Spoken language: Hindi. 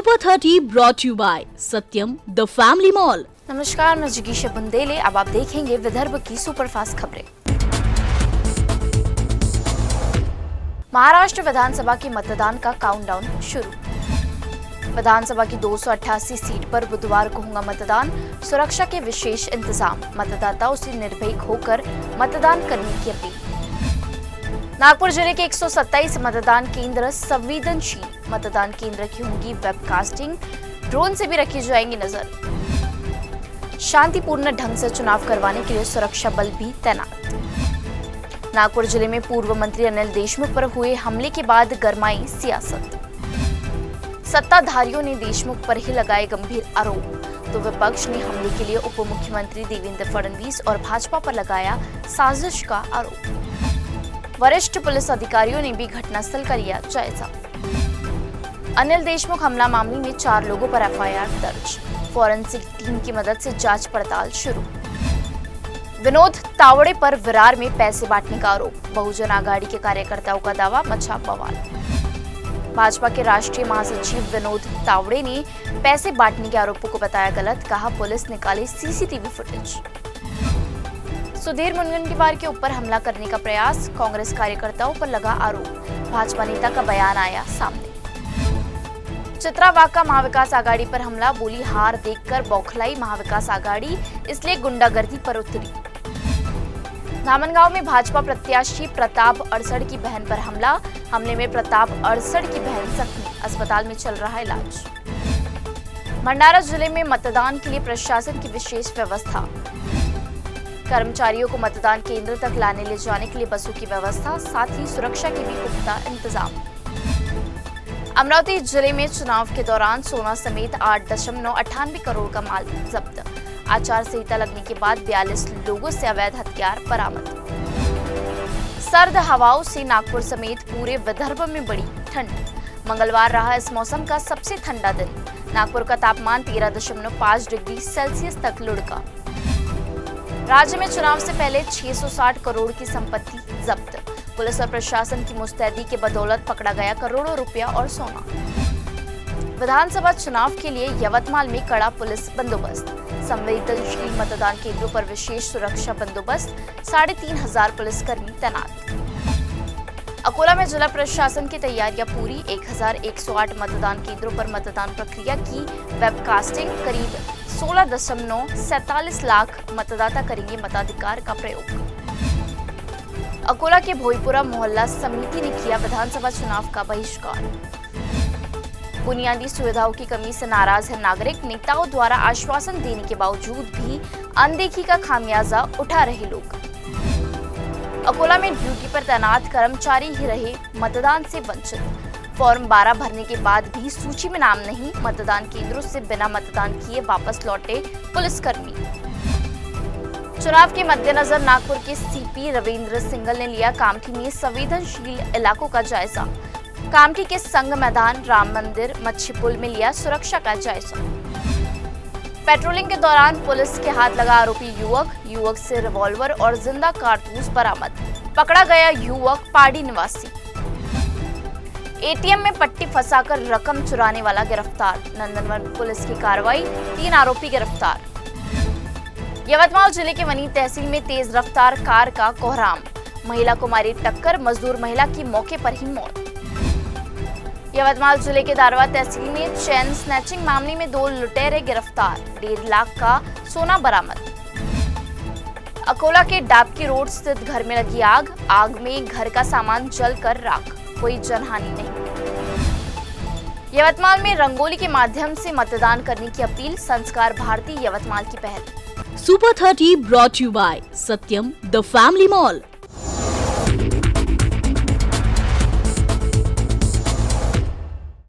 Super 30 brought you by Satyam the family mall. नमस्कार, मैं जिगीशा बुंदेले। अब आप देखेंगे विदर्भ की सुपरफास्ट खबरें। महाराष्ट्र विधानसभा के मतदान का काउंटडाउन शुरू। विधानसभा की 288 सीट पर बुधवार को होगा मतदान। सुरक्षा के विशेष इंतजाम, मतदाताओं से निर्भीक होकर मतदान करने की अपील। नागपुर जिले के 127 मतदान केंद्र संवेदनशील। मतदान केंद्र की होगी वेबकास्टिंग, ड्रोन से भी रखी जाएंगी नजर। शांतिपूर्ण ढंग से चुनाव करवाने के लिए सुरक्षा बल भी तैनात। नागपुर जिले में पूर्व मंत्री अनिल देशमुख पर हुए हमले के बाद गरमाई सियासत। सत्ताधारियों ने देशमुख पर ही लगाए गंभीर आरोप, तो विपक्ष ने हमले के लिए उप मुख्यमंत्री देवेंद्र फडणवीस और भाजपा पर लगाया साजिश का आरोप। वरिष्ठ पुलिस अधिकारियों ने भी घटनास्थल का लिया जायजा। अनिल देशमुख हमला मामले में 4 लोगों पर एफआईआर दर्ज। फॉरेंसिक टीम की मदद से जांच पड़ताल शुरू। विनोद तावड़े पर विरार में पैसे बांटने का आरोप। बहुजन आघाड़ी के कार्यकर्ताओं का दावा, मचा बवाल। भाजपा के राष्ट्रीय महासचिव विनोद तावड़े ने पैसे बांटने के आरोपों को बताया गलत। कहा, पुलिस निकाले सीसीटीवी फुटेज। सुधीर मुनगंटीवार के ऊपर हमला करने का प्रयास, कांग्रेस कार्यकर्ताओं पर लगा आरोप। भाजपा नेता का बयान आया सामने। चित्रावाका महाविकास आघाड़ी पर हमला, बोली हार देखकर बौखलाई महाविकास आघाड़ी, इसलिए गुंडागर्दी पर उतरी। धामनगांव में भाजपा प्रत्याशी प्रताप अड़सड़ की बहन पर हमला। हमले में प्रताप अड़सड़ की बहन जख्मी, अस्पताल में चल रहा इलाज। भंडारा जिले में मतदान के लिए प्रशासन की विशेष व्यवस्था। कर्मचारियों को मतदान केंद्र तक लाने ले जाने के लिए बसों की व्यवस्था, साथ ही सुरक्षा के भी पुख्ता इंतजाम। अमरावती जिले में चुनाव के दौरान सोना समेत 8.98 करोड़ का माल जब्त। आचार संहिता लगने के बाद 42 लोगों से अवैध हथियार बरामद। सर्द हवाओं से नागपुर समेत पूरे विदर्भ में बढ़ी ठंड। मंगलवार रहा इस मौसम का सबसे ठंडा दिन। नागपुर का तापमान 13.5 डिग्री सेल्सियस तक लुढ़का। राज्य में चुनाव से पहले 660 करोड़ की संपत्ति जब्त। पुलिस और प्रशासन की मुस्तैदी के बदौलत पकड़ा गया करोड़ों रुपया और सोना। विधानसभा चुनाव के लिए यवतमाल में कड़ा पुलिस बंदोबस्त। संवेदनशील मतदान केंद्रों पर विशेष सुरक्षा बंदोबस्त, 3500 पुलिसकर्मी तैनात। अकोला में जिला प्रशासन की तैयारियां पूरी। 1108 मतदान केंद्रों पर मतदान प्रक्रिया की वेबकास्टिंग। करीब 16.47 लाख मतदाता करेंगे मताधिकार का प्रयोग। अकोला के भोईपुरा मोहल्ला समिति ने किया विधानसभा चुनाव का बहिष्कार। बुनियादी सुविधाओं की कमी से नाराज है नागरिक। नेताओं द्वारा आश्वासन देने के बावजूद भी अनदेखी का खामियाजा उठा रहे लोग। अकोला में ड्यूटी पर तैनात कर्मचारी ही रहे मतदान से वंचित। फॉर्म 12 भरने के बाद भी सूची में नाम नहीं। मतदान केंद्रों से बिना मतदान किए वापस लौटे पुलिसकर्मी। चुनाव के मद्देनजर नागपुर के सीपी रविंद्र सिंगल ने लिया कामठी में संवेदनशील इलाकों का जायजा। कामठी के संघ मैदान, राम मंदिर, मच्छी पुल में लिया सुरक्षा का जायजा। पेट्रोलिंग के दौरान पुलिस के हाथ लगा आरोपी युवक से रिवॉल्वर और जिंदा कारतूस बरामद। पकड़ा गया युवक पाड़ी निवासी। एटीएम में पट्टी फंसाकर रकम चुराने वाला गिरफ्तार। नंदनवन पुलिस की कार्रवाई, 3 आरोपी गिरफ्तार। यवतमाल जिले के वनी तहसील में तेज रफ्तार कार का कोहराम। महिला को मारी टक्कर, मजदूर महिला की मौके पर ही मौत। यवतमाल जिले के दारवा तहसील में चेन स्नैचिंग मामले में 2 लुटेरे गिरफ्तार। 1.5 लाख का सोना बरामद। अकोला के डाबकी रोड स्थित घर में लगी आग में घर का सामान जलकर राख, कोई जनहानि नहीं। यवतमाल में रंगोली के माध्यम से मतदान करने की अपील, संस्कार भारती यवतमाल की पहल। Super 30 brought you by Satyam the family mall.